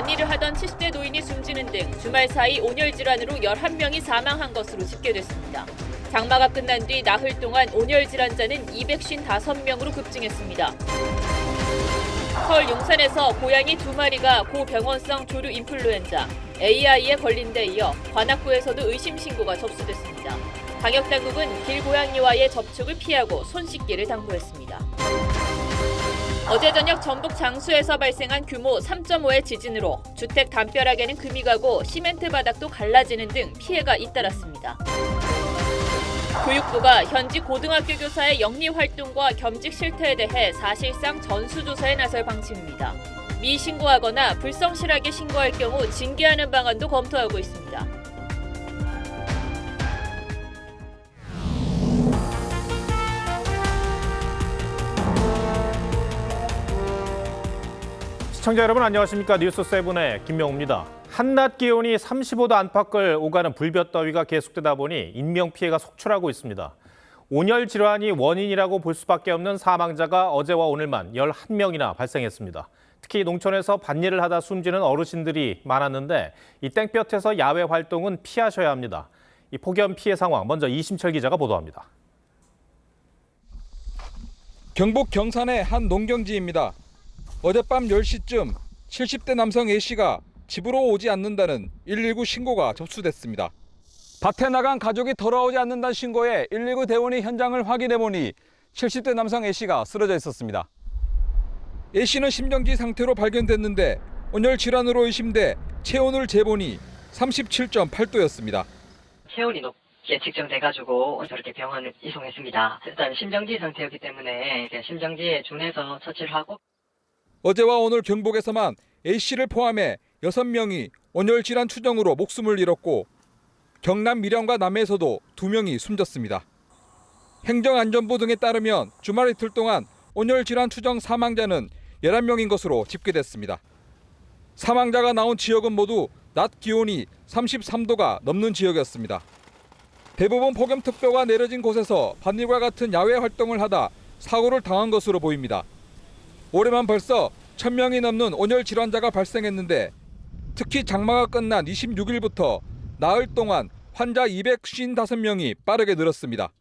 밭일을 하던 70대 노인이 숨지는 등 주말 사이 온열 질환으로 11명이 사망한 것으로 집계됐습니다. 장마가 끝난 뒤 나흘 동안 온열 질환자는 255명으로 급증했습니다. 서울 용산에서 고양이 2마리가 고병원성 조류 인플루엔자 AI에 걸린 데 이어 관악구에서도 의심 신고가 접수됐습니다. 방역당국은 길고양이와의 접촉을 피하고 손 씻기를 당부했습니다. 어제 저녁 전북 장수에서 발생한 규모 3.5의 지진으로 주택 담벼락에는 금이 가고 시멘트 바닥도 갈라지는 등 피해가 잇따랐습니다. 교육부가 현지 고등학교 교사의 영리 활동과 겸직 실태에 대해 사실상 전수조사에 나설 방침입니다. 미신고하거나 불성실하게 신고할 경우 징계하는 방안도 검토하고 있습니다. 시청자 여러분 안녕하십니까. 뉴스7의 김명우입니다. 한낮 기온이 35도 안팎을 오가는 불볕더위가 계속되다 보니 인명피해가 속출하고 있습니다. 온열 질환이 원인이라고 볼 수밖에 없는 사망자가 어제와 오늘만 11명이나 발생했습니다. 특히 농촌에서 밭일을 하다 숨지는 어르신들이 많았는데 이 땡볕에서 야외 활동은 피하셔야 합니다. 이 폭염 피해 상황 먼저 이심철 기자가 보도합니다. 경북 경산의 한 농경지입니다. 어젯밤 10시쯤 70대 남성 A씨가 집으로 오지 않는다는 119 신고가 접수됐습니다. 밭에 나간 가족이 돌아오지 않는다는 신고에 119 대원이 현장을 확인해보니 70대 남성 A씨가 쓰러져 있었습니다. A씨는 심정지 상태로 발견됐는데 온열 질환으로 의심돼 체온을 재보니 37.8도였습니다. 체온이 높게 측정돼가지고 저렇게 병원을 이송했습니다. 일단 심정지 상태였기 때문에 심정지에 준해서 처치를 하고 어제와 오늘 경북에서만 A씨를 포함해 6명이 온열 질환 추정으로 목숨을 잃었고 경남 밀양과 남해에서도 2명이 숨졌습니다. 행정안전부 등에 따르면 주말 이틀 동안 온열 질환 추정 사망자는 11명인 것으로 집계됐습니다. 사망자가 나온 지역은 모두 낮 기온이 33도가 넘는 지역이었습니다. 대부분 폭염특보가 내려진 곳에서 밭일과 같은 야외 활동을 하다 사고를 당한 것으로 보입니다. 올해만 벌써 1000명이 넘는 온열 질환자가 발생했는데 특히 장마가 끝난 26일부터 나흘 동안 환자 255명이 빠르게 늘었습니다.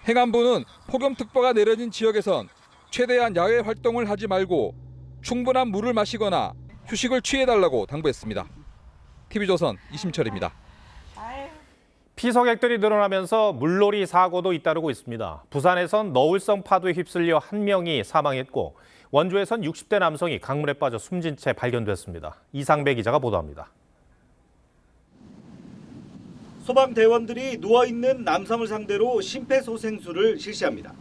행안부는 폭염특보가 내려진 지역에선 최대한 야외 활동을 하지 말고 충분한 물을 마시거나 휴식을 취해달라고 당부했습니다. TV조선 이심철입니다. 피서객들이 늘어나면서 물놀이 사고도 잇따르고 있습니다. 부산에선 너울성 파도에 휩쓸려 1명이 사망했고 원주에선 60대 남성이 강물에 빠져 숨진 채 발견됐습니다. 이상배 기자가 보도합니다. 소방대원들이 누워있는 남성을 상대로 심폐소생술을 실시합니다.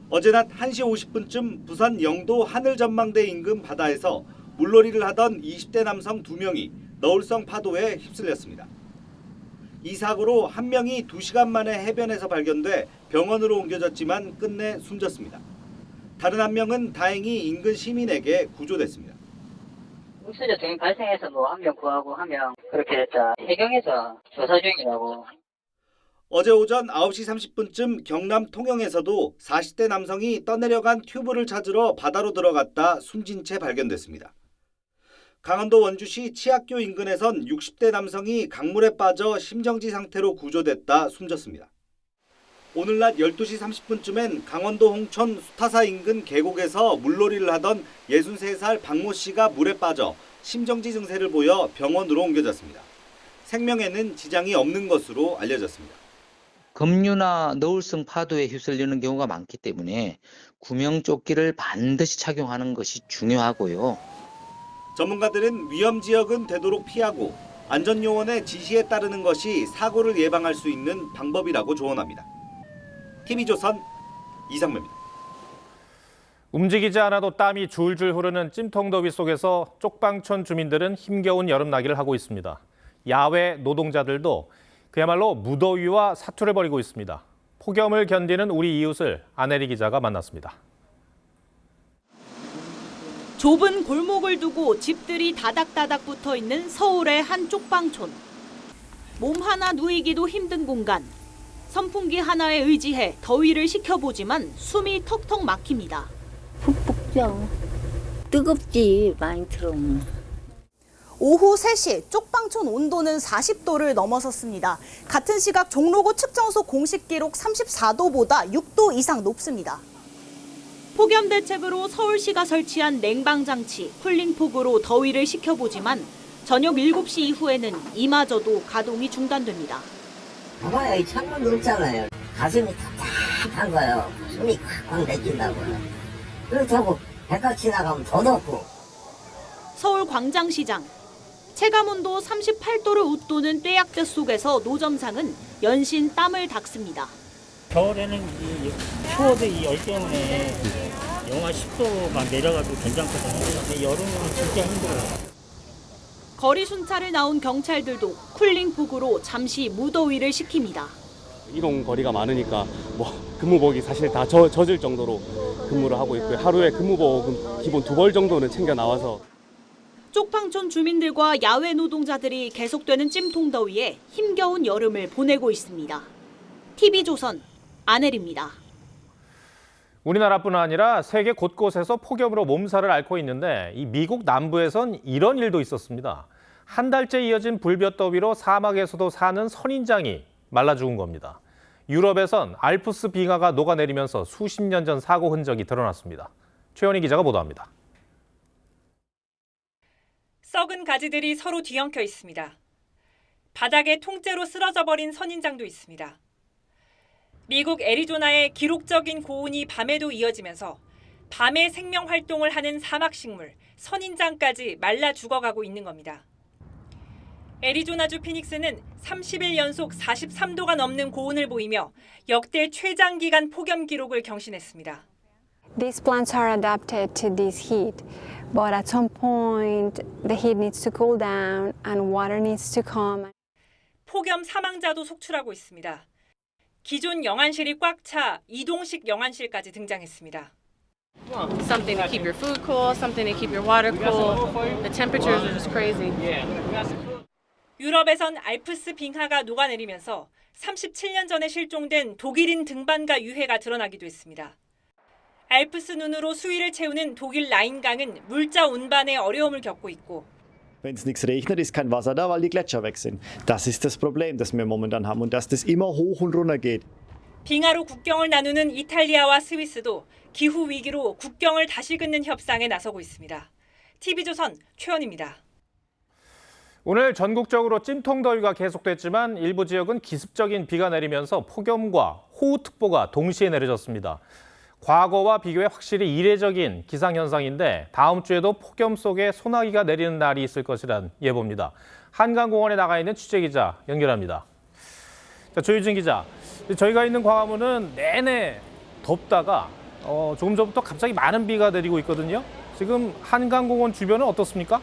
어제 낮 1시 50분쯤 부산 영도 하늘전망대 인근 바다에서 물놀이를 하던 20대 남성 2명이 너울성 파도에 휩쓸렸습니다. 이 사고로 1명이 2시간 만에 해변에서 발견돼 병원으로 옮겨졌지만 끝내 숨졌습니다. 다른 1명은 다행히 인근 시민에게 구조됐습니다. 목수저 등이 발생해서 한 명 구하고 한 명 그렇게 됐다. 해경에서 조사 중이라고. 어제 오전 9시 30분쯤 경남 통영에서도 40대 남성이 떠내려간 튜브를 찾으러 바다로 들어갔다 숨진 채 발견됐습니다. 강원도 원주시 치학교 인근에선 60대 남성이 강물에 빠져 심정지 상태로 구조됐다 숨졌습니다. 오늘 낮 12시 30분쯤엔 강원도 홍천 수타사 인근 계곡에서 물놀이를 하던 63살 박모 씨가 물에 빠져 심정지 증세를 보여 병원으로 옮겨졌습니다. 생명에는 지장이 없는 것으로 알려졌습니다. 급류나 너울성 파도에 휩쓸리는 경우가 많기 때문에 구명조끼를 반드시 착용하는 것이 중요하고요. 전문가들은 위험 지역은 되도록 피하고 안전요원의 지시에 따르는 것이 사고를 예방할 수 있는 방법이라고 조언합니다. TV조선 이상배입니다. 움직이지 않아도 땀이 줄줄 흐르는 찜통더위 속에서 쪽방촌 주민들은 힘겨운 여름나기를 하고 있습니다. 야외 노동자들도 그야말로 무더위와 사투를 벌이고 있습니다. 폭염을 견디는 우리 이웃을 안혜리 기자가 만났습니다. 좁은 골목을 두고 집들이 다닥다닥 붙어 있는 서울의 한 쪽방촌. 몸 하나 누이기도 힘든 공간. 선풍기 하나에 의지해 더위를 식혀보지만 숨이 턱턱 막힙니다. 푹푹 쪄. 뜨겁지 많이 들어오면. 오후 3시 쪽방촌 온도는 40도를 넘어섰습니다. 같은 시각 종로구 측정소 공식 기록 34도보다 6도 이상 높습니다. 폭염 대책으로 서울시가 설치한 냉방장치, 쿨링폭으로 더위를 식혀보지만 저녁 7시 이후에는 이마저도 가동이 중단됩니다. 봐봐요, 이 창문도 없잖아요. 가슴이 답답한 거예요. 숨이 콱콱 내낀다고요. 그렇다고 백각 지나가면 더 덥고. 서울 광장시장. 체감온도 38도를 웃도는 떼약볕 속에서 노점상은 연신 땀을 닦습니다. 겨울에는 이 추워도 이 열 때문에 영하 10도만 내려가도 괜찮거든요. 근데 여름은 진짜 힘들어요. 거리 순찰을 나온 경찰들도 쿨링폭으로 잠시 무더위를 식힙니다. 이동 거리가 많으니까 근무복이 사실 다 젖을 정도로 근무를 하고 있고요. 하루에 근무복은 기본 2벌 정도는 챙겨 나와서. 쪽방촌 주민들과 야외 노동자들이 계속되는 찜통더위에 힘겨운 여름을 보내고 있습니다. TV조선 안혜리입니다. 우리나라뿐 아니라 세계 곳곳에서 폭염으로 몸살을 앓고 있는데 이 미국 남부에선 이런 일도 있었습니다. 한 달째 이어진 불볕더위로 사막에서도 사는 선인장이 말라 죽은 겁니다. 유럽에선 알프스 빙하가 녹아내리면서 수십 년 전 사고 흔적이 드러났습니다. 최원희 기자가 보도합니다. 썩은 가지들이 서로 뒤엉켜 있습니다. 바닥에 통째로 쓰러져 버린 선인장도 있습니다. 미국 애리조나의 기록적인 고온이 밤에도 이어지면서 밤에 생명 활동을 하는 사막식물 선인장까지 말라 죽어가고 있는 겁니다. 애리조나주 피닉스는 30일 연속 43도가 넘는 고온을 보이며 역대 최장기간 폭염 기록을 경신했습니다. These plants are adapted to this heat, but at some point the heat needs to cool down and water needs to come. 폭염 사망자도 속출하고 있습니다. 기존 영안실이 꽉 차 이동식 영안실까지 등장했습니다. Something to keep your food cool, something to keep your water cool. The temperatures are just crazy. 유럽에선 알프스 빙하가 녹아내리면서 37년 전에 실종된 독일인 등반가 유해가 드러나기도 했습니다. 알프스 눈으로 수위를 채우는 독일 라인강은 물자 운반에 어려움을 겪고 있고 Wenn es nichts regnet, ist kein Wasser da, weil die Gletscher weg sind. Das ist das Problem, das wir momentan haben und dass das immer hoch und runter geht. 빙하로 국경을 나누는 이탈리아와 스위스도 기후 위기로 국경을 다시 긋는 협상에 나서고 있습니다. TV조선 최원입니다. 오늘 전국적으로 찜통더위가 계속됐지만 일부 지역은 기습적인 비가 내리면서 폭염과 호우특보가 동시에 내려졌습니다. 과거와 비교해 확실히 이례적인 기상현상인데 다음 주에도 폭염 속에 소나기가 내리는 날이 있을 것이란 예보입니다. 한강공원에 나가 있는 취재기자 연결합니다. 자, 조유진 기자, 저희가 있는 광화문은 내내 덥다가 조금 전부터 갑자기 많은 비가 내리고 있거든요. 지금 한강공원 주변은 어떻습니까?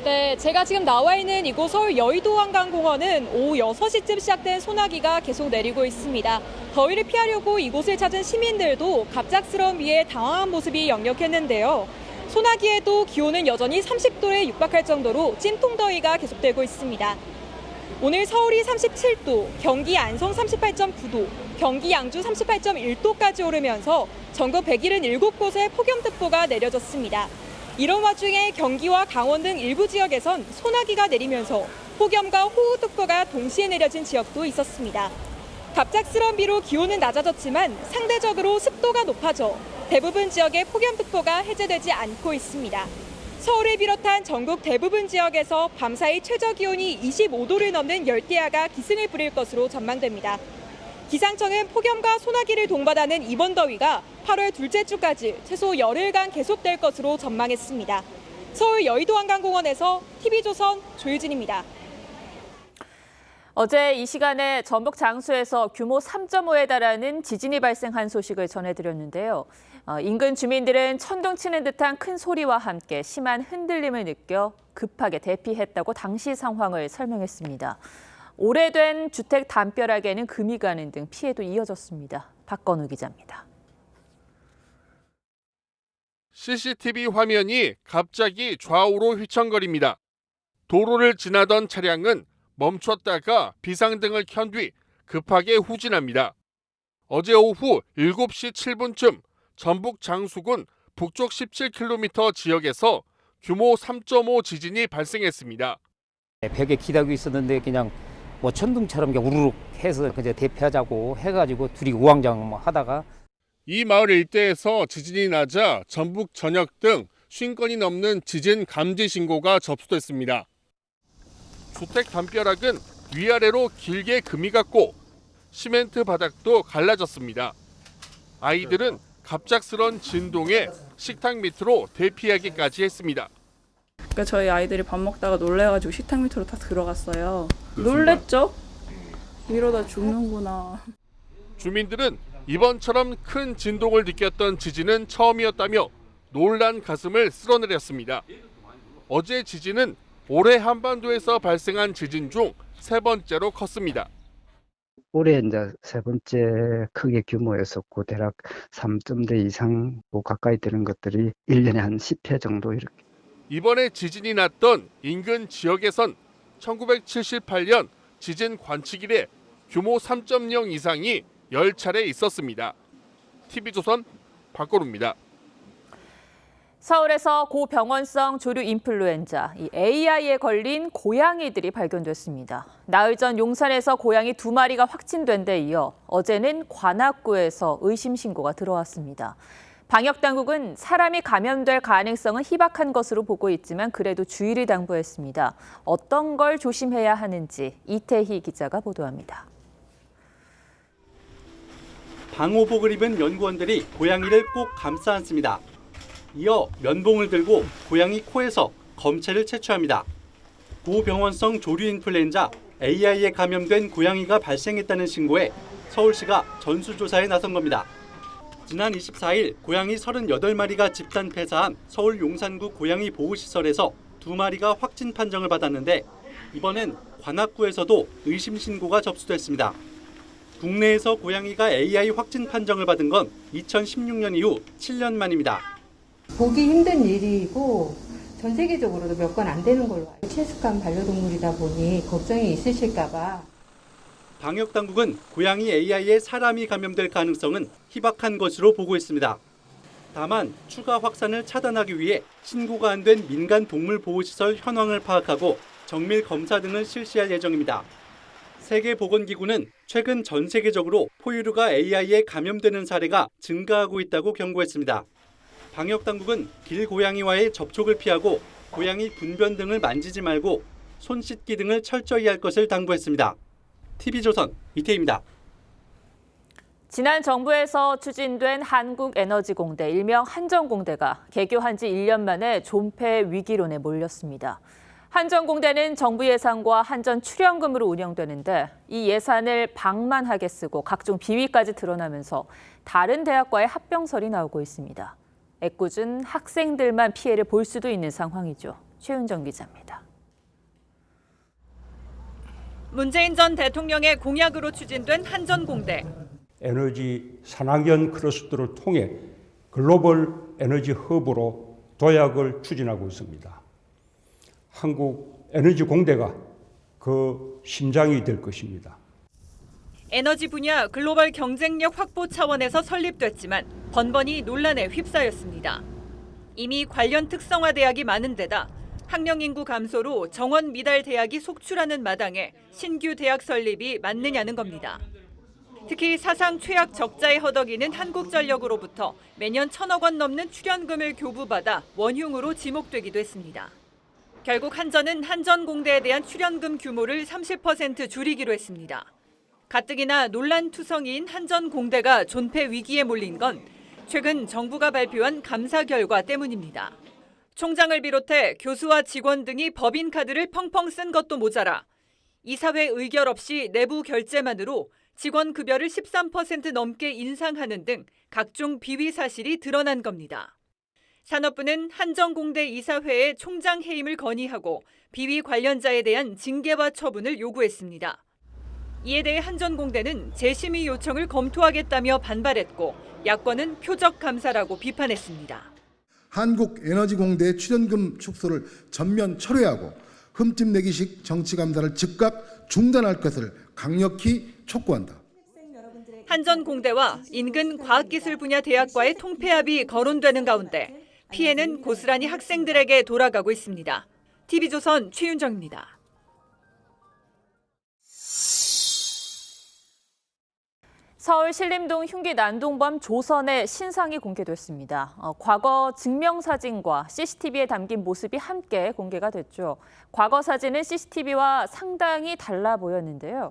네, 제가 지금 나와 있는 이곳 서울 여의도 한강공원은 오후 6시쯤 시작된 소나기가 계속 내리고 있습니다. 더위를 피하려고 이곳을 찾은 시민들도 갑작스러운 비에 당황한 모습이 역력했는데요. 소나기에도 기온은 여전히 30도에 육박할 정도로 찜통더위가 계속되고 있습니다. 오늘 서울이 37도, 경기 안성 38.9도, 경기 양주 38.1도까지 오르면서 전국 177곳에 폭염특보가 내려졌습니다. 이런 와중에 경기와 강원 등 일부 지역에선 소나기가 내리면서 폭염과 호우특보가 동시에 내려진 지역도 있었습니다. 갑작스러운 비로 기온은 낮아졌지만 상대적으로 습도가 높아져 대부분 지역의 폭염특보가 해제되지 않고 있습니다. 서울을 비롯한 전국 대부분 지역에서 밤사이 최저기온이 25도를 넘는 열대야가 기승을 부릴 것으로 전망됩니다. 기상청은 폭염과 소나기를 동반하는 이번 더위가 8월 둘째 주까지 최소 열흘간 계속될 것으로 전망했습니다. 서울 여의도 한강공원에서 TV조선 조유진입니다. 어제 이 시간에 전북 장수에서 규모 3.5에 달하는 지진이 발생한 소식을 전해드렸는데요. 인근 주민들은 천둥 치는 듯한 큰 소리와 함께 심한 흔들림을 느껴 급하게 대피했다고 당시 상황을 설명했습니다. 오래된 주택 담벼락에는 금이 가는 등 피해도 이어졌습니다. 박건우 기자입니다. CCTV 화면이 갑자기 좌우로 휘청거립니다. 도로를 지나던 차량은 멈췄다가 비상등을 켠 뒤 급하게 후진합니다. 어제 오후 7시 7분쯤 전북 장수군 북쪽 17km 지역에서 규모 3.5 지진이 발생했습니다. 벽에 기대고 있었는데 그냥 뭐 천둥처럼 그냥 우르륵 해서 그냥 대피하자고 해가지고 둘이 우왕좌왕 하다가 이 마을 일대에서 지진이 나자 전북 전역 등 50건이 넘는 지진 감지 신고가 접수됐습니다. 주택 담벼락은 위아래로 길게 금이 갔고 시멘트 바닥도 갈라졌습니다. 아이들은 갑작스런 진동에 식탁 밑으로 대피하기까지 했습니다. 그러니까 저희 아이들이 밥 먹다가 놀래가지고 식탁 밑으로 다 들어갔어요. 놀랬죠? 이러다 죽는구나. 주민들은 이번처럼 큰 진동을 느꼈던 지진은 처음이었다며 놀란 가슴을 쓸어내렸습니다. 어제 지진은 올해 한반도에서 발생한 지진 중 3번째로 컸습니다. 올해 이제 3번째 크기 규모였었고 대략 3.0 이상 가까이 되는 것들이 1년에 한 10회 정도 이렇게. 이번에 지진이 났던 인근 지역에선 1978년 지진 관측 이래 규모 3.0 이상이 10차례 있었습니다. TV조선 박고루입니다. 서울에서 고병원성 조류 인플루엔자 AI에 걸린 고양이들이 발견됐습니다. 나흘 전 용산에서 고양이 2마리가 확진된 데 이어 어제는 관악구에서 의심 신고가 들어왔습니다. 방역당국은 사람이 감염될 가능성은 희박한 것으로 보고 있지만 그래도 주의를 당부했습니다. 어떤 걸 조심해야 하는지 이태희 기자가 보도합니다. 방호복을 입은 연구원들이 고양이를 꼭 감싸 안습니다. 이어 면봉을 들고 고양이 코에서 검체를 채취합니다. 고병원성 조류 인플루엔자 AI에 감염된 고양이가 발생했다는 신고에 서울시가 전수조사에 나선 겁니다. 지난 24일 고양이 38마리가 집단 폐사한 서울 용산구 고양이 보호시설에서 2마리가 확진 판정을 받았는데 이번엔 관악구에서도 의심 신고가 접수됐습니다. 국내에서 고양이가 AI 확진 판정을 받은 건 2016년 이후 7년 만입니다. 보기 힘든 일이고 전 세계적으로도 몇 건 안 되는 걸로 알고 친숙한 반려동물이다 보니 걱정이 있으실까 봐. 방역당국은 고양이 AI에 사람이 감염될 가능성은 희박한 것으로 보고 있습니다. 다만 추가 확산을 차단하기 위해 신고가 안 된 민간 동물보호시설 현황을 파악하고 정밀 검사 등을 실시할 예정입니다. 세계보건기구는 최근 전 세계적으로 포유류가 AI에 감염되는 사례가 증가하고 있다고 경고했습니다. 방역당국은 길고양이와의 접촉을 피하고 고양이 분변 등을 만지지 말고 손 씻기 등을 철저히 할 것을 당부했습니다. TV조선 이태희입니다. 지난 정부에서 추진된 한국에너지공대, 일명 한전공대가 개교한 지 1년 만에 존폐 위기론에 몰렸습니다. 한전공대는 정부 예산과 한전 출연금으로 운영되는데 이 예산을 방만하게 쓰고 각종 비위까지 드러나면서 다른 대학과의 합병설이 나오고 있습니다. 애꿎은 학생들만 피해를 볼 수도 있는 상황이죠. 최은정 기자입니다. 문재인 전 대통령의 공약으로 추진된 한전공대. 에너지 산학연 클러스터를 통해 글로벌 에너지 허브로 도약을 추진하고 있습니다. 한국 에너지 공대가 그 심장이 될 것입니다. 에너지 분야 글로벌 경쟁력 확보 차원에서 설립됐지만 번번이 논란에 휩싸였습니다. 이미 관련 특성화 대학이 많은 데다 학령 인구 감소로 정원 미달 대학이 속출하는 마당에 신규 대학 설립이 맞느냐는 겁니다. 특히 사상 최악 적자에 허덕이는 한국전력으로부터 매년 1,000억 원 넘는 출연금을 교부받아 원흉으로 지목되기도 했습니다. 결국 한전은 한전공대에 대한 출연금 규모를 30% 줄이기로 했습니다. 가뜩이나 논란투성이인 한전공대가 존폐 위기에 몰린 건 최근 정부가 발표한 감사 결과 때문입니다. 총장을 비롯해 교수와 직원 등이 법인카드를 펑펑 쓴 것도 모자라 이사회 의결 없이 내부 결제만으로 직원 급여를 13% 넘게 인상하는 등 각종 비위 사실이 드러난 겁니다. 산업부는 한전공대 이사회에 총장 해임을 건의하고 비위 관련자에 대한 징계와 처분을 요구했습니다. 이에 대해 한전공대는 재심의 요청을 검토하겠다며 반발했고 야권은 표적 감사라고 비판했습니다. 한국에너지공대의 출연금 축소를 전면 철회하고 흠집 내기식 정치감사를 즉각 중단할 것을 강력히 촉구한다. 한전공대와 인근 과학기술 분야 대학과의 통폐합이 거론되는 가운데 피해는 고스란히 학생들에게 돌아가고 있습니다. TV조선 최윤정입니다. 서울 신림동 흉기 난동범 조선의 신상이 공개됐습니다. 과거 증명사진과 CCTV에 담긴 모습이 함께 공개가 됐죠. 과거 사진은 CCTV와 상당히 달라 보였는데요.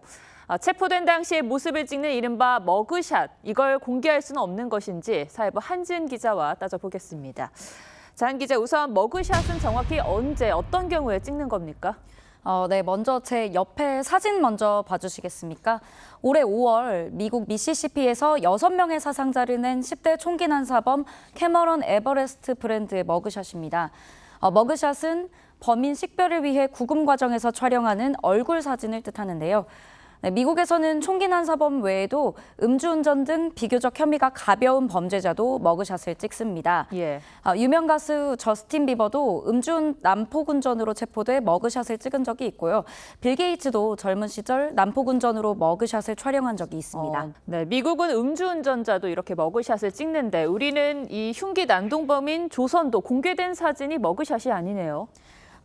체포된 당시의 모습을 찍는 이른바 머그샷, 이걸 공개할 수는 없는 것인지 사회부 한지은 기자와 따져보겠습니다. 자, 한 기자, 우선 머그샷은 정확히 언제, 어떤 경우에 찍는 겁니까? 네, 먼저 제 옆에 사진 먼저 봐주시겠습니까? 올해 5월 미국 미시시피에서 6명의 사상자를 낸 10대 총기 난사범 캐머런 에버레스트 브랜드의 머그샷입니다. 머그샷은 범인 식별을 위해 구금 과정에서 촬영하는 얼굴 사진을 뜻하는데요. 네, 미국에서는 총기 난사범 외에도 음주운전 등 비교적 혐의가 가벼운 범죄자도 머그샷을 찍습니다. 예. 유명 가수 저스틴 비버도 난폭운전으로 체포돼 머그샷을 찍은 적이 있고요. 빌 게이츠도 젊은 시절 난폭운전으로 머그샷을 촬영한 적이 있습니다. 네, 미국은 음주운전자도 이렇게 머그샷을 찍는데 우리는 이 흉기 난동범인 조선도 공개된 사진이 머그샷이 아니네요.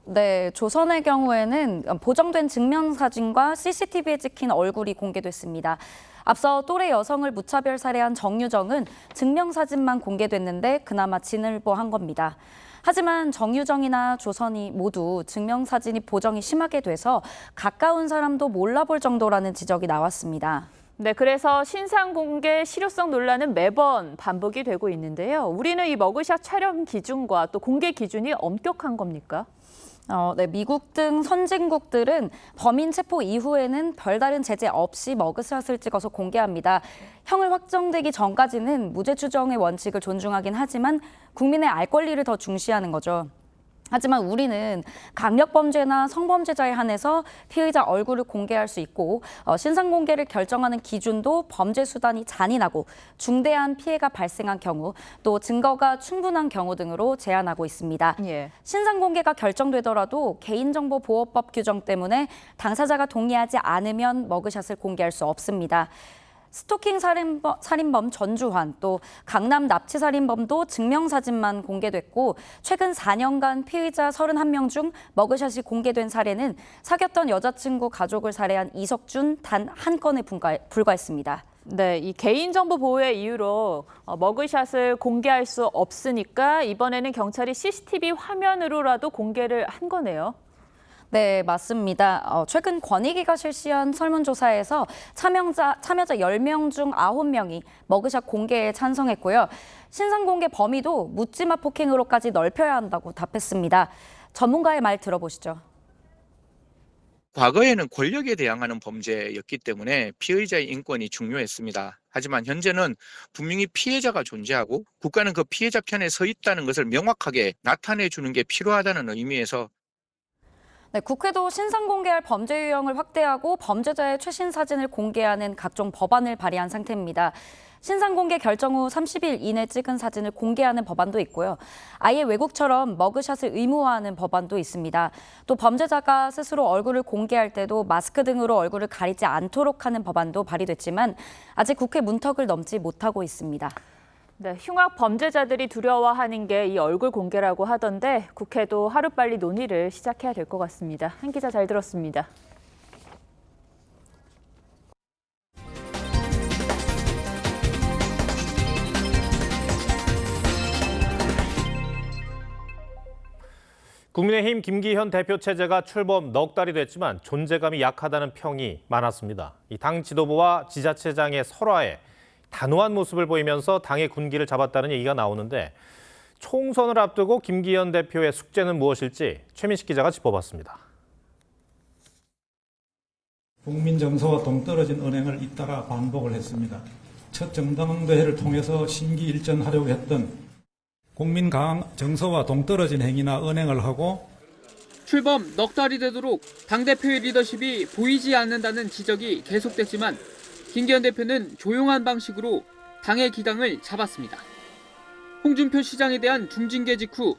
네, 조선의 경우에는 보정된 증명사진과 CCTV에 찍힌 얼굴이 공개됐습니다. 앞서 또래 여성을 무차별 살해한 정유정은 증명사진만 공개됐는데 그나마 진일보한 겁니다. 하지만 정유정이나 조선이 모두 증명사진이 보정이 심하게 돼서 가까운 사람도 몰라볼 정도라는 지적이 나왔습니다. 네, 그래서 신상 공개 실효성 논란은 매번 반복이 되고 있는데요. 우리는 이 머그샷 촬영 기준과 또 공개 기준이 엄격한 겁니까? 네, 미국 등 선진국들은 범인 체포 이후에는 별다른 제재 없이 머그샷을 찍어서 공개합니다. 형을 확정되기 전까지는 무죄 추정의 원칙을 존중하긴 하지만 국민의 알 권리를 더 중시하는 거죠. 하지만 우리는 강력범죄나 성범죄자에 한해서 피의자 얼굴을 공개할 수 있고 신상 공개를 결정하는 기준도 범죄 수단이 잔인하고 중대한 피해가 발생한 경우 또 증거가 충분한 경우 등으로 제한하고 있습니다. 예. 신상 공개가 결정되더라도 개인정보보호법 규정 때문에 당사자가 동의하지 않으면 머그샷을 공개할 수 없습니다. 스토킹 살인범 전주환, 또 강남 납치살인범도 증명사진만 공개됐고 최근 4년간 피의자 31명 중 머그샷이 공개된 사례는 사귀었던 여자친구 가족을 살해한 이석준 단 한 건에 불과했습니다. 네, 이 개인정보 보호의 이유로 머그샷을 공개할 수 없으니까 이번에는 경찰이 CCTV 화면으로라도 공개를 한 거네요. 네, 맞습니다. 최근 권익위가 실시한 설문조사에서 참여자 10명 중 9명이 머그샷 공개에 찬성했고요. 신상 공개 범위도 묻지마 폭행으로까지 넓혀야 한다고 답했습니다. 전문가의 말 들어보시죠. 과거에는 권력에 대항하는 범죄였기 때문에 피의자의 인권이 중요했습니다. 하지만 현재는 분명히 피해자가 존재하고 국가는 그 피해자 편에 서 있다는 것을 명확하게 나타내 주는 게 필요하다는 의미에서 네, 국회도 신상 공개할 범죄 유형을 확대하고 범죄자의 최신 사진을 공개하는 각종 법안을 발의한 상태입니다. 신상 공개 결정 후 30일 이내 찍은 사진을 공개하는 법안도 있고요. 아예 외국처럼 머그샷을 의무화하는 법안도 있습니다. 또 범죄자가 스스로 얼굴을 공개할 때도 마스크 등으로 얼굴을 가리지 않도록 하는 법안도 발의됐지만 아직 국회 문턱을 넘지 못하고 있습니다. 네, 흉악 범죄자들이 두려워하는 게 이 얼굴 공개라고 하던데 국회도 하루빨리 논의를 시작해야 될 것 같습니다. 한 기자 잘 들었습니다. 국민의힘 김기현 대표 체제가 출범 넉 달이 됐지만 존재감이 약하다는 평이 많았습니다. 이 당 지도부와 지자체장의 설화에 단호한 모습을 보이면서 당의 군기를 잡았다는 얘기가 나오는데 총선을 앞두고 김기현 대표의 숙제는 무엇일지 최민식 기자가 짚어봤습니다. 국민 정서와 동떨어진 언행을 잇따라 반복을 했습니다. 첫 정당대회를 통해서 심기일전하려고 했던 국민 정서와 동떨어진 행위나 언행을 하고 출범 넉 달이 되도록 당대표의 리더십이 보이지 않는다는 지적이 계속됐지만 김기현 대표는 조용한 방식으로 당의 기강을 잡았습니다. 홍준표 시장에 대한 중징계 직후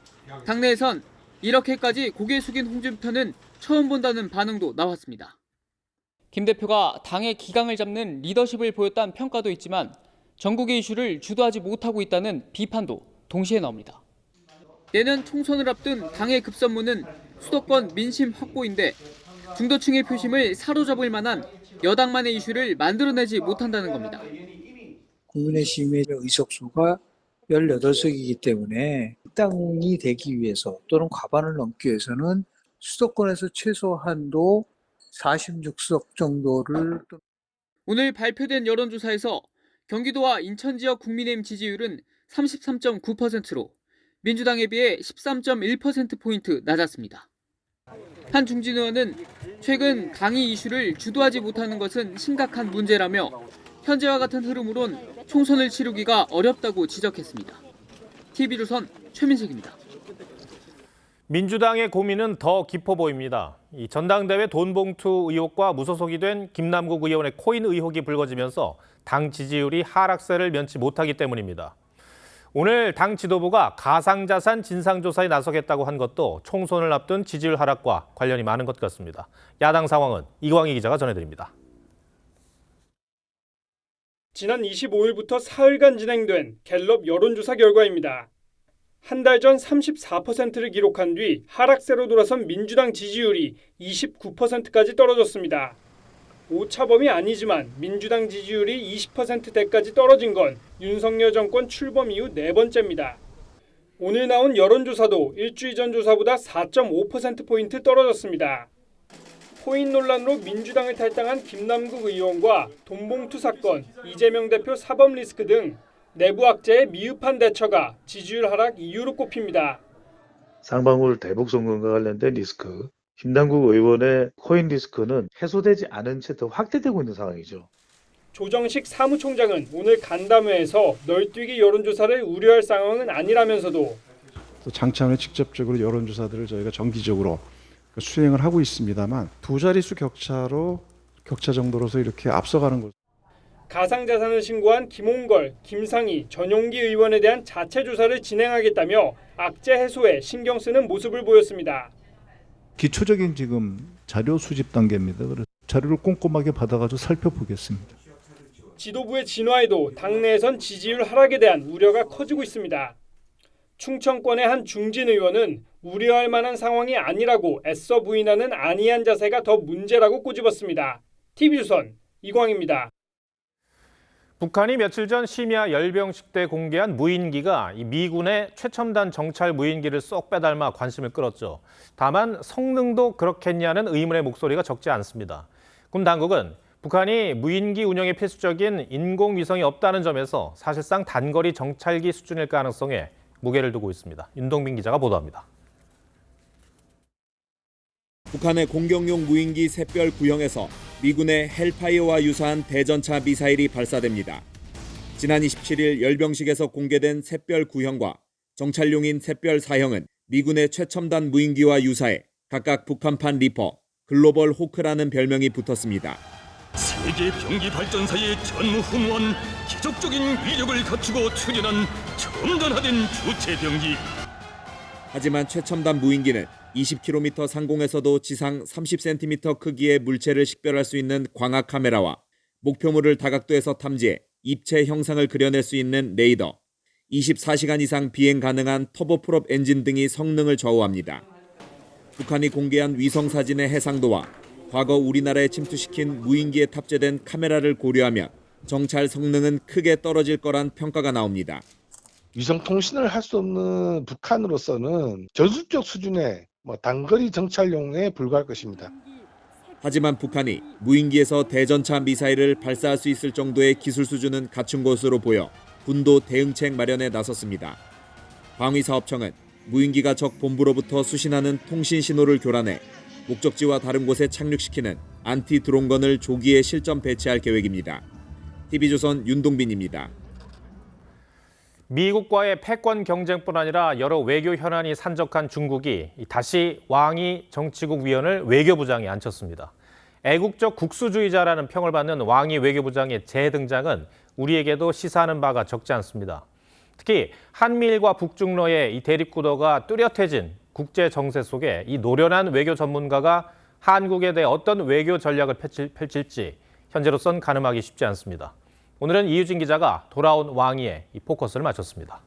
당내에선 이렇게까지 고개 숙인 홍준표는 처음 본다는 반응도 나왔습니다. 김 대표가 당의 기강을 잡는 리더십을 보였다는 평가도 있지만 전국의 이슈를 주도하지 못하고 있다는 비판도 동시에 나옵니다. 내년 총선을 앞둔 당의 급선무는 수도권 민심 확보인데 중도층의 표심을 사로잡을 만한 여당만의 이슈를 만들어내지 못한다는 겁니다. 국민의힘의 의석수가 18석이기 때문에 당이 되기 위해서 또는 과반을 넘기 위해서는 수도권에서 최소한도 46석 정도를. 오늘 발표된 여론조사에서 경기도와 인천 지역 국민의힘 지지율은 33.9%로 민주당에 비해 13.1%포인트 낮았습니다. 한중진 의원은 최근 당이 이슈를 주도하지 못하는 것은 심각한 문제라며 현재와 같은 흐름으론 총선을 치르기가 어렵다고 지적했습니다. TV조선 최민석입니다. 민주당의 고민은 더 깊어 보입니다. 이 전당대회 돈봉투 의혹과 무소속이 된 김남국 의원의 코인 의혹이 불거지면서 당 지지율이 하락세를 면치 못하기 때문입니다. 오늘 당 지도부가 가상자산 진상조사에 나서겠다고 한 것도 총선을 앞둔 지지율 하락과 관련이 많은 것 같습니다. 야당 상황은 이광희 기자가 전해드립니다. 지난 25일부터 사흘간 진행된 갤럽 여론조사 결과입니다. 한 달 전 34%를 기록한 뒤 하락세로 돌아선 민주당 지지율이 29%까지 떨어졌습니다. 오차범위 아니지만 민주당 지지율이 20%대까지 떨어진 건 윤석열 정권 출범 이후 네 번째입니다. 오늘 나온 여론조사도 일주일 전 조사보다 4.5%포인트 떨어졌습니다. 코인 논란으로 민주당을 탈당한 김남국 의원과 돈봉투 사건, 이재명 대표 사법 리스크 등 내부 악재의 미흡한 대처가 지지율 하락 이유로 꼽힙니다. 상반골 대북 송금과 관련된 리스크, 김남국 의원의 코인 리스크는 해소되지 않은 채 더 확대되고 있는 상황이죠. 조정식 사무총장은 오늘 간담회에서 널뛰기 여론조사를 우려할 상황은 아니라면서도 또 장차원에 직접적으로 여론조사들을 저희가 정기적으로 수행을 하고 있습니다만 두 자릿수 격차 정도로서 이렇게 앞서가는 것. 가상자산을 신고한 김홍걸, 김상희, 전용기 의원에 대한 자체 조사를 진행하겠다며 악재 해소에 신경 쓰는 모습을 보였습니다. 기초적인 지금 자료 수집 단계입니다. 그래서 자료를 꼼꼼하게 받아가지고 살펴보겠습니다. 지도부의 진화에도 당내에선 지지율 하락에 대한 우려가 커지고 있습니다. 충청권의 한 중진 의원은 우려할 만한 상황이 아니라고 애써 부인하는 안이한 자세가 더 문제라고 꼬집었습니다. TV조선 이광입니다. 북한이 며칠 전 심야 열병식 때 공개한 무인기가 미군의 최첨단 정찰 무인기를 쏙 빼닮아 관심을 끌었죠. 다만 성능도 그렇겠냐는 의문의 목소리가 적지 않습니다. 군 당국은 북한이 무인기 운영에 필수적인 인공위성이 없다는 점에서 사실상 단거리 정찰기 수준일 가능성에 무게를 두고 있습니다. 윤동빈 기자가 보도합니다. 북한의 공격용 무인기 샛별 구형에서 미군의 헬파이어와 유사한 대전차 미사일이 발사됩니다. 지난 27일 열병식에서 공개된 샛별 9형과 정찰용인 샛별 4형은 미군의 최첨단 무인기와 유사해 각각 북한판 리퍼, 글로벌 호크라는 별명이 붙었습니다. 세계 병기 발전사의 전무후무한 기적적인 위력을 갖추고 출현한 첨단화된 주체 병기. 하지만 최첨단 무인기는 20km 상공에서도 지상 30cm 크기의 물체를 식별할 수 있는 광학 카메라와 목표물을 다각도에서 탐지해 입체 형상을 그려낼 수 있는 레이더, 24시간 이상 비행 가능한 터보프롭 엔진 등이 성능을 좌우합니다. 북한이 공개한 위성 사진의 해상도와 과거 우리나라에 침투시킨 무인기에 탑재된 카메라를 고려하면 정찰 성능은 크게 떨어질 거란 평가가 나옵니다. 위성 통신을 할 수 없는 북한으로서는 전술적 수준의 단거리 정찰용에 불과할 것입니다. 하지만 북한이 무인기에서 대전차 미사일을 발사할 수 있을 정도의 기술 수준은 갖춘 것으로 보여 군도 대응책 마련에 나섰습니다. 방위사업청은 무인기가 적 본부로부터 수신하는 통신 신호를 교란해 목적지와 다른 곳에 착륙시키는 안티 드론건을 조기에 실전 배치할 계획입니다. TV조선 윤동빈입니다. 미국과의 패권 경쟁뿐 아니라 여러 외교 현안이 산적한 중국이 다시 왕이 정치국 위원을 외교부장에 앉혔습니다. 애국적 국수주의자라는 평을 받는 왕이 외교부장의 재등장은 우리에게도 시사하는 바가 적지 않습니다. 특히 한미일과 북중러의 이 대립구도가 뚜렷해진 국제 정세 속에 이 노련한 외교 전문가가 한국에 대해 어떤 외교 전략을 펼칠지 현재로선 가늠하기 쉽지 않습니다. 오늘은 이유진 기자가 돌아온 왕위에 이 포커스를 맞췄습니다.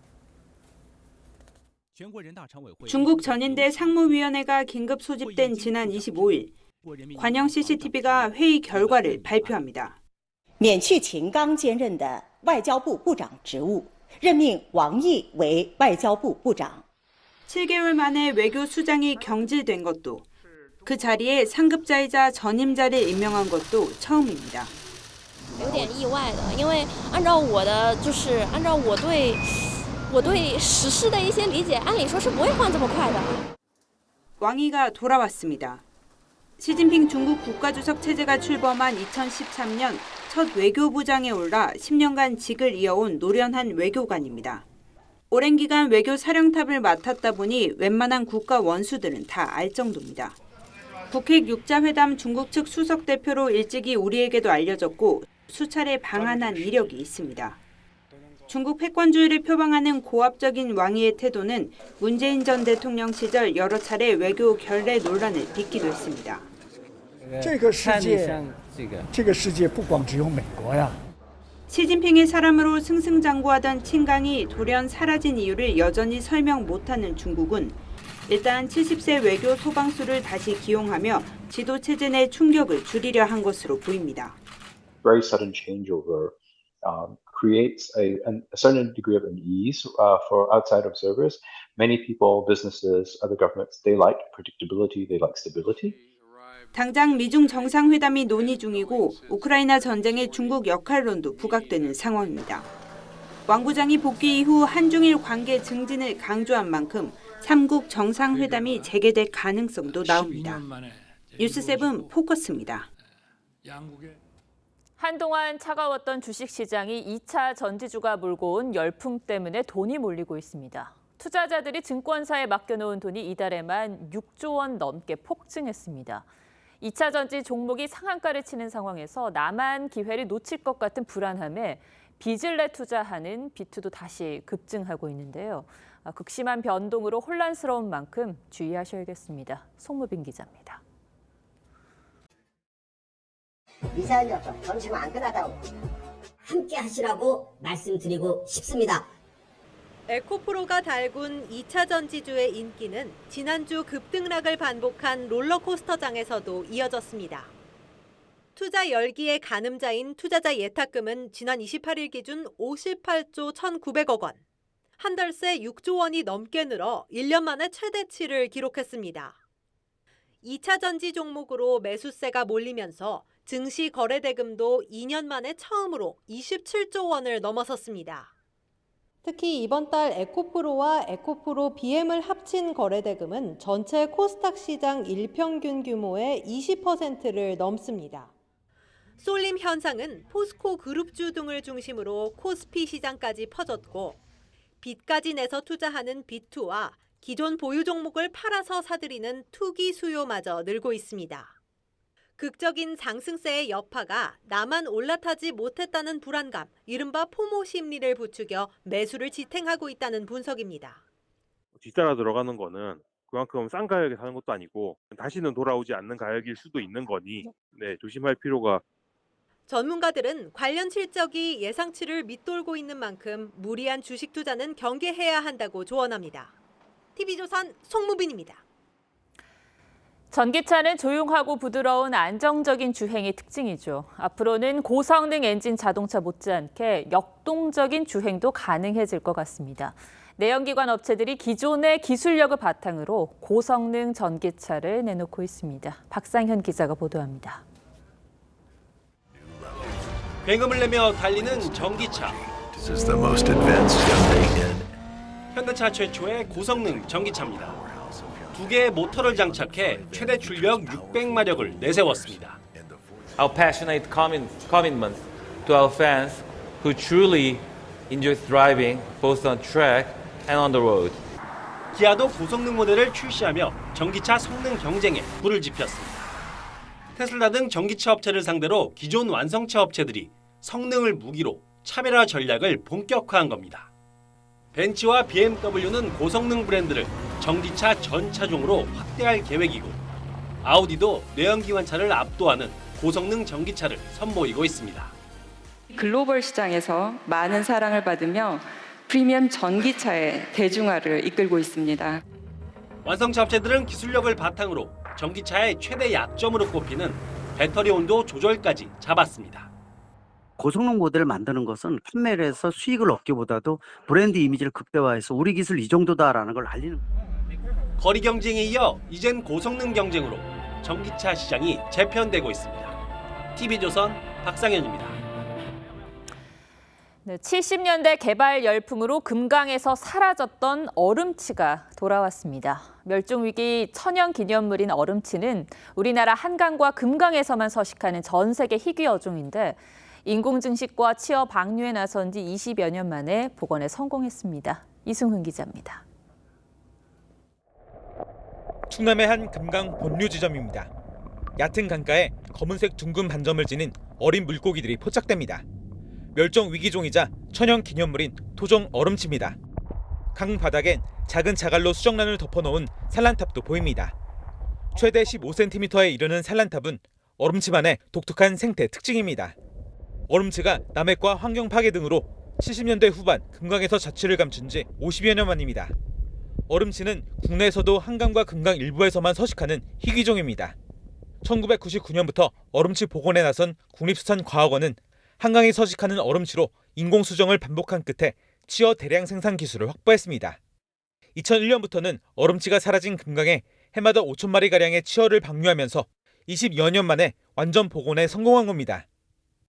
중국 전인대 상무위원회가 긴급 소집된 지난 25일, 관영 CCTV가 회의 결과를 발표합니다. 免去秦刚兼任的外交部部长职务，任命王毅为外交部部长。 7개월 만에 외교 수장이 경질된 것도, 그 자리에 상급자이자 전임자를 임명한 것도 처음입니다. 有点意外的，因为按照我对时事的一些理解，按理说是不会换这么快的。 왕이가 돌아왔습니다. 시진핑 중국 국가주석 체제가 출범한 2013년 첫 외교부장에 올라 10년간 직을 이어온 노련한 외교관입니다. 오랜 기간 외교 사령탑을 맡았다 보니 웬만한 국가 원수들은 다 알 정도입니다. 북핵 6자회담 중국 측 수석 대표로 일찍이 우리에게도 알려졌고 수차례 방한한 이력이 있습니다. 중국 패권주의를 표방하는 고압적인 왕위의 태도는 문재인 전 대통령 시절 여러 차례 외교 결례 논란을 빚기도 했습니다. 这个世界不光只有美国呀。 시진핑의 사람으로 승승장구하던 친강이 돌연 사라진 이유를 여전히 설명 못하는 중국은 일단 70세 외교 소방수를 다시 기용하며 지도 체제 내 충격을 줄이려 한 것으로 보입니다. Very sudden changeover creates a certain degree of unease for outside observers. Many people, businesses, other governments, they like predictability, they like stability. 당장 미중 정상회담이 논의 중이고 우크라이나 전쟁의 중국 역할론도 부각되는 상황입니다. 왕 부장이 복귀 이후 한중일 관계 증진을 강조한 만큼 3국 정상회담이 재개될 가능성도 나옵니다. 뉴스7 포커스입니다. 한동안 차가웠던 주식시장이 2차 전지주가 몰고 온 열풍 때문에 돈이 몰리고 있습니다. 투자자들이 증권사에 맡겨놓은 돈이 이달에만 6조 원 넘게 폭증했습니다. 2차 전지 종목이 상한가를 치는 상황에서 나만 기회를 놓칠 것 같은 불안함에 빚을 내 투자하는 비투도 다시 급증하고 있는데요. 극심한 변동으로 혼란스러운 만큼 주의하셔야겠습니다. 송무빈 기자입니다. 미사일역도 정치가 안 끝나다고 함께 하시라고 말씀드리고 싶습니다. 에코프로가 달군 2차 전지주의 인기는 지난주 급등락을 반복한 롤러코스터장에서도 이어졌습니다. 투자 열기의 가늠자인 투자자 예탁금은 지난 28일 기준 58조 1,900억 원, 한 달 새 6조 원이 넘게 늘어 1년 만에 최대치를 기록했습니다. 2차 전지 종목으로 매수세가 몰리면서 증시 거래 대금도 2년 만에 처음으로 27조 원을 넘어섰습니다. 특히 이번 달 에코프로와 에코프로 BM을 합친 거래 대금은 전체 코스닥 시장 일평균 규모의 20%를 넘습니다. 쏠림 현상은 포스코 그룹주 등을 중심으로 코스피 시장까지 퍼졌고 빚까지 내서 투자하는 비투와 기존 보유 종목을 팔아서 사들이는 투기 수요마저 늘고 있습니다. 극적인 상승세의 여파가 나만 올라타지 못했다는 불안감, 이른바 포모 심리를 부추겨 매수를 지탱하고 있다는 분석입니다. 뒤따라 들어가는 거는 그만큼 싼 가격에 사는 것도 아니고 다시는 돌아오지 않는 가격일 수도 있는 거니 조심할 필요가. 전문가들은 관련 실적이 예상치를 밑돌고 있는 만큼 무리한 주식 투자는 경계해야 한다고 조언합니다. TV조선 송무빈입니다. 전기차는 조용하고 부드러운 안정적인 주행이 특징이죠. 앞으로는 고성능 엔진 자동차 못지않게 역동적인 주행도 가능해질 것 같습니다. 내연기관 업체들이 기존의 기술력을 바탕으로 고성능 전기차를 내놓고 있습니다. 박상현 기자가 보도합니다. 굉음을 내며 달리는 전기차. 현대차 최초의 고성능 전기차입니다. 두 개의 모터를 장착해 최대 출력 600마력을 내세웠습니다. Our passionate commitment to our fans who truly enjoy driving both on track and on the road. 기아도 고성능 모델을 출시하며 전기차 성능 경쟁에 불을 지폈습니다. 테슬라 등 전기차 업체를 상대로 기존 완성차 업체들이 성능을 무기로 차별화 전략을 본격화한 겁니다. 벤츠와 BMW는 고성능 브랜드를 전기차 전 차종으로 확대할 계획이고 아우디도 내연기관차를 압도하는 고성능 전기차를 선보이고 있습니다. 글로벌 시장에서 많은 사랑을 받으며 프리미엄 전기차의 대중화를 이끌고 있습니다. 완성차 업체들은 기술력을 바탕으로 전기차의 최대 약점으로 꼽히는 배터리 온도 조절까지 잡았습니다. 고성능 모델을 만드는 것은 판매를 해서 수익을 얻기보다도 브랜드 이미지를 극대화해서 우리 기술 이 정도다라는 걸 알리는 거예요. 거리 경쟁에 이어 이젠 고성능 경쟁으로 전기차 시장이 재편되고 있습니다. TV조선 박상현입니다. 네, 70년대 개발 열풍으로 금강에서 사라졌던 얼음치가 돌아왔습니다. 멸종위기 천연기념물인 얼음치는 우리나라 한강과 금강에서만 서식하는 전 세계 희귀 어종인데 인공증식과 치어 방류에 나선 지 20여 년 만에 복원에 성공했습니다. 이승훈 기자입니다. 충남의 한 금강 본류 지점입니다. 얕은 강가에 검은색 둥근 반점을 지닌 어린 물고기들이 포착됩니다. 멸종 위기종이자 천연 기념물인 토종 얼음치입니다. 강 바닥엔 작은 자갈로 수정란을 덮어놓은 산란탑도 보입니다. 최대 15cm에 이르는 산란탑은 얼음치만의 독특한 생태 특징입니다. 얼음치가 남핵과 환경 파괴 등으로 70년대 후반 금강에서 자취를 감춘 지 50여 년 만입니다. 얼음치는 국내에서도 한강과 금강 일부에서만 서식하는 희귀종입니다. 1999년부터 얼음치 복원에 나선 국립수산과학원은 한강에 서식하는 얼음치로 인공수정을 반복한 끝에 치어 대량 생산 기술을 확보했습니다. 2001년부터는 얼음치가 사라진 금강에 해마다 5,000마리가량의 치어를 방류하면서 20여 년 만에 완전 복원에 성공한 겁니다.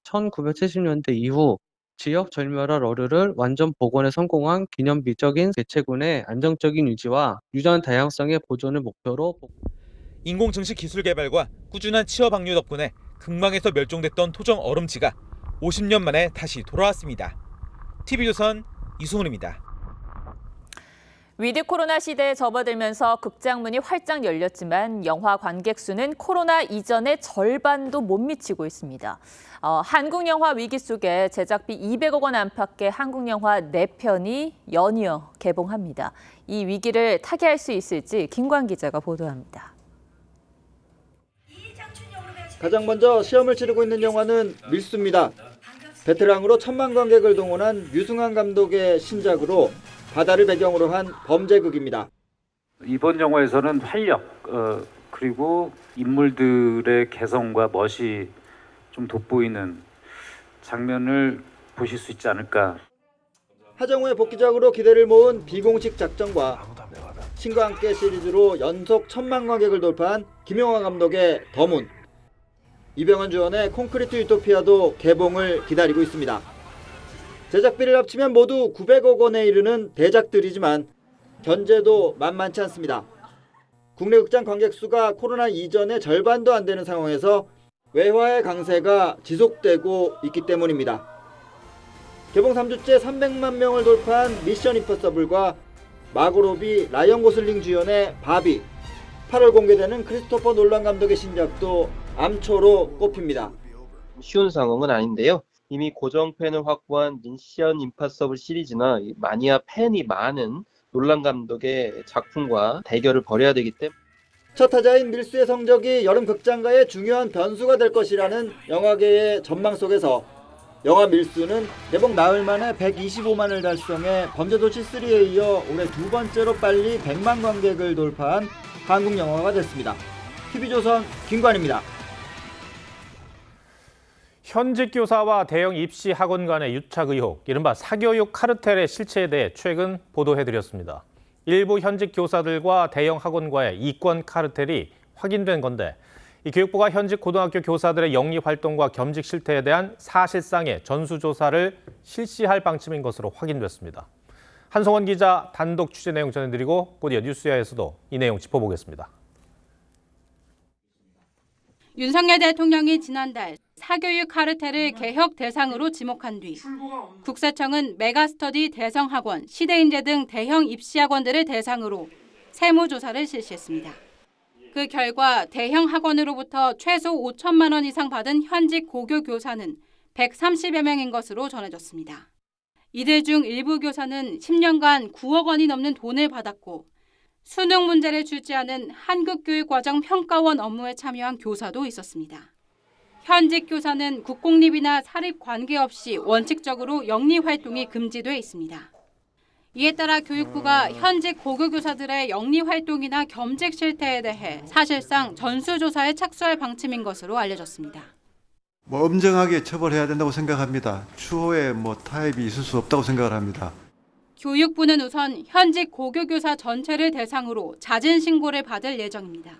1970년대 이후 지역 절멸할 어류를 완전 복원에 성공한 기념비적인 개체군의 안정적인 유지와 유전 다양성의 보존을 목표로 인공증식 기술 개발과 꾸준한 치어 방류 덕분에 금강에서 멸종됐던 토종 얼음치가 50년 만에 다시 돌아왔습니다. TV조선 이승훈입니다. 위드 코로나 시대에 접어들면서 극장문이 활짝 열렸지만 영화 관객 수는 코로나 이전의 절반도 못 미치고 있습니다. 한국 영화 위기 속에 제작비 200억 원 안팎의 한국 영화 4편이 연이어 개봉합니다. 이 위기를 타개할 수 있을지 김광 기자가 보도합니다. 가장 먼저 시험을 치르고 있는 영화는 밀수입니다. 베테랑으로 1,000만 관객을 동원한 유승환 감독의 신작으로 바다를 배경으로 한 범죄극입니다. 이번 영화에서는 활력 그리고 인물들의 개성과 멋이 좀 돋보이는 장면을 보실 수 있지 않을까. 하정우의 복귀작으로 기대를 모은 비공식 작전과 신과 함께 시리즈로 연속 1,000만 관객을 돌파한 김용화 감독의 더문. 이병헌 주연의 콘크리트 유토피아도 개봉을 기다리고 있습니다. 제작비를 합치면 모두 900억 원에 이르는 대작들이지만 견제도 만만치 않습니다. 국내 극장 관객 수가 코로나 이전의 절반도 안 되는 상황에서 외화의 강세가 지속되고 있기 때문입니다. 개봉 3주째 300만 명을 돌파한 미션 임퍼서블과 마고로비, 라이언 고슬링 주연의 바비, 8월 공개되는 크리스토퍼 놀란 감독의 신작도 암초로 꼽힙니다. 쉬운 상황은 아닌데요. 이미 고정 팬을 확보한 미션 임파서블 시리즈나 마니아 팬이 많은 놀란 감독의 작품과 대결을 벌여야 되기 때문에 첫 타자인 밀수의 성적이 여름 극장가의 중요한 변수가 될 것이라는 영화계의 전망 속에서 영화 밀수는 개봉 나흘 만에 125만을 달성해 범죄도시 3에 이어 올해 두 번째로 빨리 100만 관객을 돌파한 한국 영화가 됐습니다. TV조선 김관입니다. 현직 교사와 대형 입시 학원 간의 유착 의혹, 이른바 사교육 카르텔의 실체에 대해 최근 보도해드렸습니다. 일부 현직 교사들과 대형 학원과의 이권 카르텔이 확인된 건데, 이 교육부가 현직 고등학교 교사들의 영리 활동과 겸직 실태에 대한 사실상의 전수조사를 실시할 방침인 것으로 확인됐습니다. 한송원 기자 단독 취재 내용 전해드리고 곧이어 뉴스야에서도 이 내용 짚어보겠습니다. 윤석열 대통령이 지난달 사교육 카르텔을 개혁 대상으로 지목한 뒤 국세청은 메가스터디 대성학원, 시대인재 등 대형 입시학원들을 대상으로 세무조사를 실시했습니다. 그 결과 대형 학원으로부터 최소 5천만 원 이상 받은 현직 고교 교사는 130여 명인 것으로 전해졌습니다. 이들 중 일부 교사는 10년간 9억 원이 넘는 돈을 받았고 수능 문제를 출제하는 한국교육과정 평가원 업무에 참여한 교사도 있었습니다. 현직 교사는 국공립이나 사립 관계없이 원칙적으로 영리 활동이 금지돼 있습니다. 이에 따라 교육부가 현직 고교교사들의 영리 활동이나 겸직 실태에 대해 사실상 전수조사에 착수할 방침인 것으로 알려졌습니다. 엄정하게 처벌해야 된다고 생각합니다. 추후에 타협이 있을 수 없다고 생각을 합니다. 교육부는 우선 현직 고교교사 전체를 대상으로 잦은 신고를 받을 예정입니다.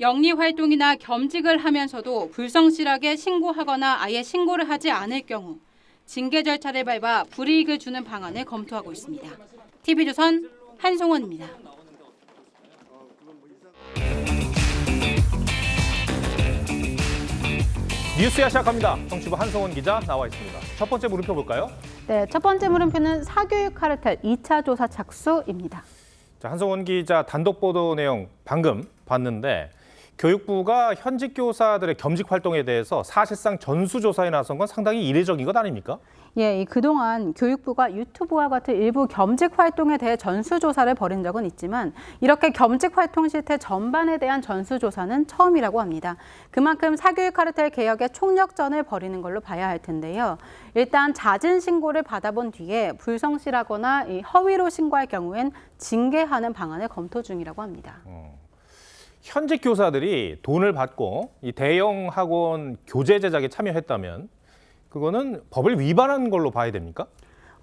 영리 활동이나 겸직을 하면서도 불성실하게 신고하거나 아예 신고를 하지 않을 경우 징계 절차를 밟아 불이익을 주는 방안을 검토하고 있습니다. TV조선 한송원입니다. 뉴스야 시작합니다. 정치부 한송원 기자 나와 있습니다. 첫 번째 물음표 볼까요? 네, 첫 번째 물음표는 사교육 카르텔 2차 조사 착수입니다. 자, 한송원 기자 단독 보도 내용 방금 봤는데 교육부가 현직 교사들의 겸직 활동에 대해서 사실상 전수조사에 나선 건 상당히 이례적인 것 아닙니까? 예, 그동안 교육부가 유튜브와 같은 일부 겸직 활동에 대해 전수조사를 벌인 적은 있지만 이렇게 겸직 활동 실태 전반에 대한 전수조사는 처음이라고 합니다. 그만큼 사교육 카르텔 개혁에 총력전을 벌이는 걸로 봐야 할 텐데요. 일단 잦은 신고를 받아본 뒤에 불성실하거나 허위로 신고할 경우엔 징계하는 방안을 검토 중이라고 합니다. 현직 교사들이 돈을 받고 이 대형 학원 교재 제작에 참여했다면 그거는 법을 위반한 걸로 봐야 됩니까?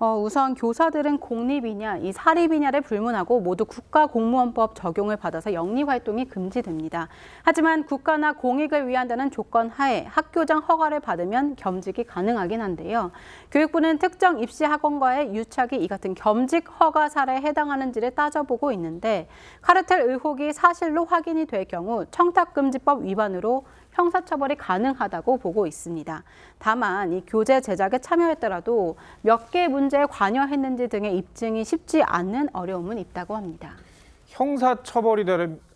우선 교사들은 공립이냐, 이 사립이냐를 불문하고 모두 국가공무원법 적용을 받아서 영리 활동이 금지됩니다. 하지만 국가나 공익을 위한다는 조건 하에 학교장 허가를 받으면 겸직이 가능하긴 한데요. 교육부는 특정 입시 학원과의 유착이 이 같은 겸직 허가 사례에 해당하는지를 따져보고 있는데 카르텔 의혹이 사실로 확인이 될 경우 청탁금지법 위반으로 형사처벌이 가능하다고 보고 있습니다. 다만 이 교재 제작에 참여했더라도 몇 개 문제에 관여했는지 등의 입증이 쉽지 않는 어려움은 있다고 합니다. 형사처벌이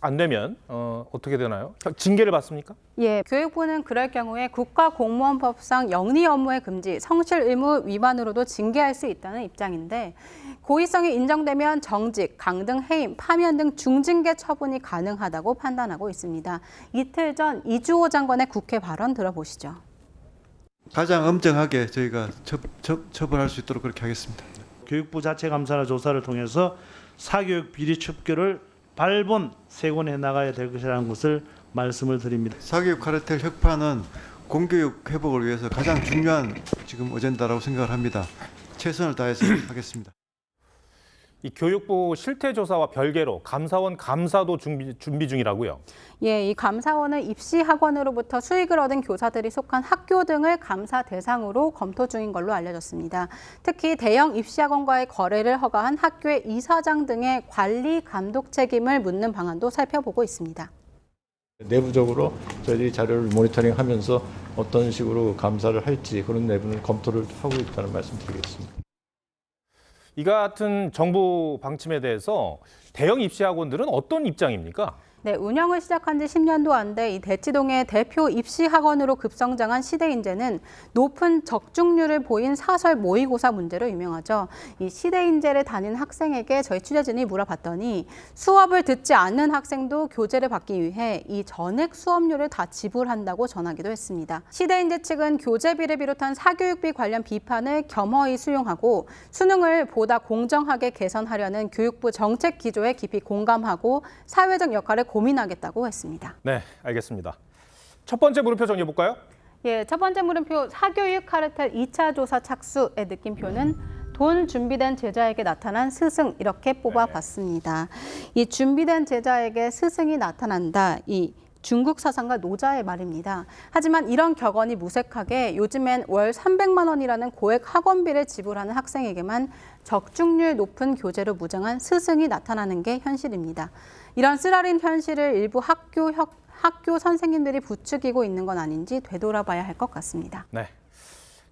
안 되면 어떻게 되나요? 징계를 받습니까? 예, 교육부는 그럴 경우에 국가공무원법상 영리 업무의 금지, 성실 의무 위반으로도 징계할 수 있다는 입장인데 고의성이 인정되면 정직, 강등, 해임, 파면 등 중징계 처분이 가능하다고 판단하고 있습니다. 이틀 전 이주호 장관의 국회 발언 들어보시죠. 가장 엄정하게 저희가 처벌할 수 있도록 그렇게 하겠습니다. 교육부 자체 감사나 조사를 통해서 사교육 비리 첩결을 발본 세곤해 나가야 될 것이라는 것을 말씀을 드립니다. 사교육 카르텔 혁파는 공교육 회복을 위해서 가장 중요한 지금 어젠다라고 생각을 합니다. 최선을 다해서 하겠습니다. 이 교육부 실태조사와 별개로 감사원 감사도 준비 중이라고요? 예, 이 감사원은 입시 학원으로부터 수익을 얻은 교사들이 속한 학교 등을 감사 대상으로 검토 중인 걸로 알려졌습니다. 특히 대형 입시 학원과의 거래를 허가한 학교의 이사장 등의 관리 감독 책임을 묻는 방안도 살펴보고 있습니다. 내부적으로 저희들이 자료를 모니터링하면서 어떤 식으로 감사를 할지 그런 내부는 검토를 하고 있다는 말씀드리겠습니다. 이 같은 정부 방침에 대해서 대형 입시학원들은 어떤 입장입니까? 네, 운영을 시작한 지 10년도 안 돼 이 대치동의 대표 입시학원으로 급성장한 시대인재는 높은 적중률을 보인 사설 모의고사 문제로 유명하죠. 이 시대인재를 다닌 학생에게 저희 취재진이 물어봤더니 수업을 듣지 않는 학생도 교재를 받기 위해 이 전액 수업료를 다 지불한다고 전하기도 했습니다. 시대인재 측은 교재비를 비롯한 사교육비 관련 비판을 겸허히 수용하고 수능을 보다 공정하게 개선하려는 교육부 정책 기조에 깊이 공감하고 사회적 역할을 고민하겠다고 했습니다. 네, 알겠습니다. 첫 번째 물음표 정리해 볼까요? 예, 첫 번째 물음표 사교육 카르텔 2차 조사 착수의 느낌표는 돈 준비된 제자에게 나타난 스승 이렇게 뽑아봤습니다. 이 준비된 제자에게 스승이 나타난다. 이 중국 사상가 노자의 말입니다. 하지만 이런 격언이 무색하게 요즘엔 월 300만 원이라는 고액 학원비를 지불하는 학생에게만 적중률 높은 교재로 무장한 스승이 나타나는 게 현실입니다. 이런 쓰라린 현실을 일부 학교 선생님들이 부추기고 있는 건 아닌지 되돌아봐야 할 것 같습니다. 네.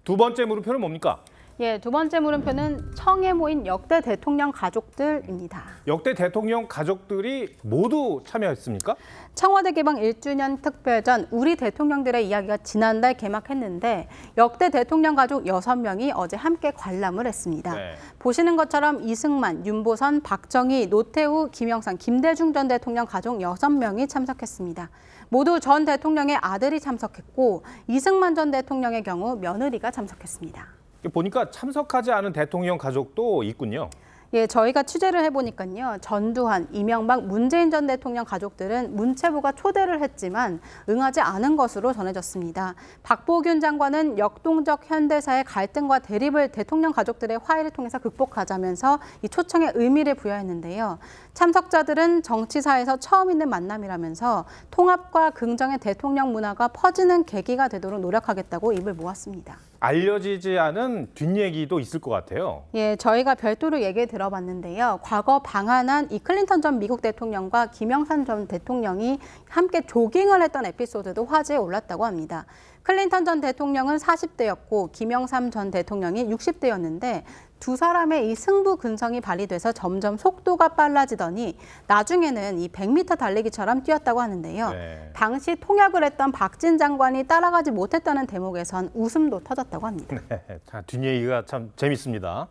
두 번째 물음표는 뭡니까? 예, 두 번째 물음표는 청에 모인 역대 대통령 가족들입니다. 역대 대통령 가족들이 모두 참여했습니까? 청와대 개방 1주년 특별전 우리 대통령들의 이야기가 지난달 개막했는데 역대 대통령 가족 6명이 어제 함께 관람을 했습니다. 네. 보시는 것처럼 이승만, 윤보선, 박정희, 노태우, 김영삼, 김대중 전 대통령 가족 6명이 참석했습니다. 모두 전 대통령의 아들이 참석했고 이승만 전 대통령의 경우 며느리가 참석했습니다. 보니까 참석하지 않은 대통령 가족도 있군요. 예, 저희가 취재를 해보니까요. 전두환, 이명박, 문재인 전 대통령 가족들은 문체부가 초대를 했지만 응하지 않은 것으로 전해졌습니다. 박보균 장관은 역동적 현대사의 갈등과 대립을 대통령 가족들의 화해를 통해서 극복하자면서 이 초청에 의미를 부여했는데요. 참석자들은 정치사에서 처음 있는 만남이라면서 통합과 긍정의 대통령 문화가 퍼지는 계기가 되도록 노력하겠다고 입을 모았습니다. 알려지지 않은 뒷얘기도 있을 것 같아요. 예, 저희가 별도로 얘기 들어봤는데요. 과거 방한한 이 클린턴 전 미국 대통령과 김영삼 전 대통령이 함께 조깅을 했던 에피소드도 화제에 올랐다고 합니다. 클린턴 전 대통령은 40대였고 김영삼 전 대통령이 60대였는데 두 사람의 이 승부 근성이 발휘돼서 점점 속도가 빨라지더니 나중에는 이 100m 달리기처럼 뛰었다고 하는데요. 네. 당시 통역을 했던 박진 장관이 따라가지 못했다는 대목에선 웃음도 터졌다고 합니다. 네, 자, 뒷얘기가 참 재밌습니다.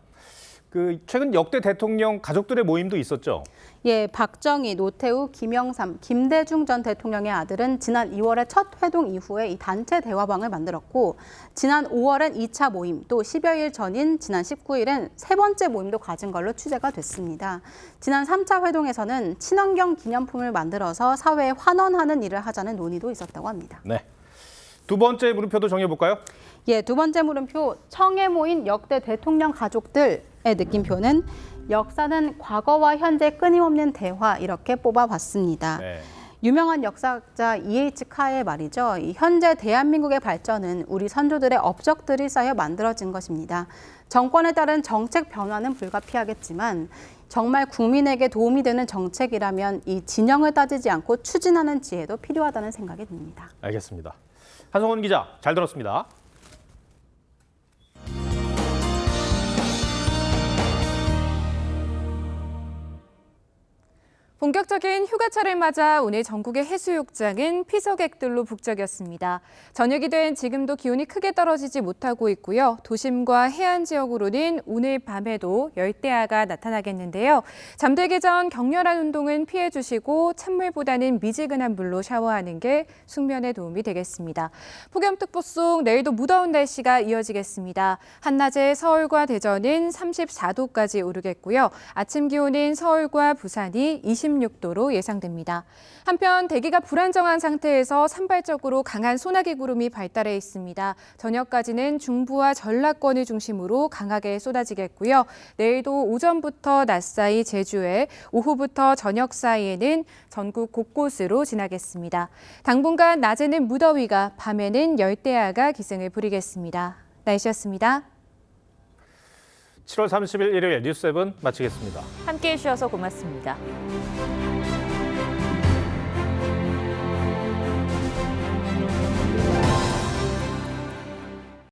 최근 역대 대통령 가족들의 모임도 있었죠? 예, 박정희, 노태우, 김영삼, 김대중 전 대통령의 아들은 지난 2월에 첫 회동 이후에 이 단체 대화방을 만들었고 지난 5월엔 2차 모임, 또 10여일 전인 지난 19일엔 세 번째 모임도 가진 걸로 취재가 됐습니다. 지난 3차 회동에서는 친환경 기념품을 만들어서 사회에 환원하는 일을 하자는 논의도 있었다고 합니다. 네. 두 번째 물음표도 정해볼까요? 예, 두 번째 물음표, 청에 모인 역대 대통령 가족들의 느낌표는 역사는 과거와 현재 끊임없는 대화, 이렇게 뽑아봤습니다. 네. 유명한 역사학자 E.H. 카의 말이죠. 이 현재 대한민국의 발전은 우리 선조들의 업적들이 쌓여 만들어진 것입니다. 정권에 따른 정책 변화는 불가피하겠지만 정말 국민에게 도움이 되는 정책이라면 이 진영을 따지지 않고 추진하는 지혜도 필요하다는 생각이 듭니다. 알겠습니다. 한성원 기자, 잘 들었습니다. 본격적인 휴가철을 맞아 오늘 전국의 해수욕장은 피서객들로 북적였습니다. 저녁이 된 지금도 기온이 크게 떨어지지 못하고 있고요. 도심과 해안 지역으로는 오늘 밤에도 열대야가 나타나겠는데요. 잠들기 전 격렬한 운동은 피해 주시고 찬물보다는 미지근한 물로 샤워하는 게 숙면에 도움이 되겠습니다. 폭염특보 속 내일도 무더운 날씨가 이어지겠습니다. 한낮에 서울과 대전은 34도까지 오르겠고요. 아침 기온은 서울과 부산이 26도로 예상됩니다. 한편 대기가 불안정한 상태에서 산발적으로 강한 소나기 구름이 발달해 있습니다. 저녁까지는 중부와 전라권을 중심으로 강하게 쏟아지겠고요. 내일도 오전부터 낮 사이 제주에, 오후부터 저녁 사이에는 전국 곳곳으로 지나겠습니다. 당분간 낮에는 무더위가, 밤에는 열대야가 기승을 부리겠습니다. 날씨였습니다. 7월 30일 일요일 뉴스7 마치겠습니다. 함께해 주셔서 고맙습니다.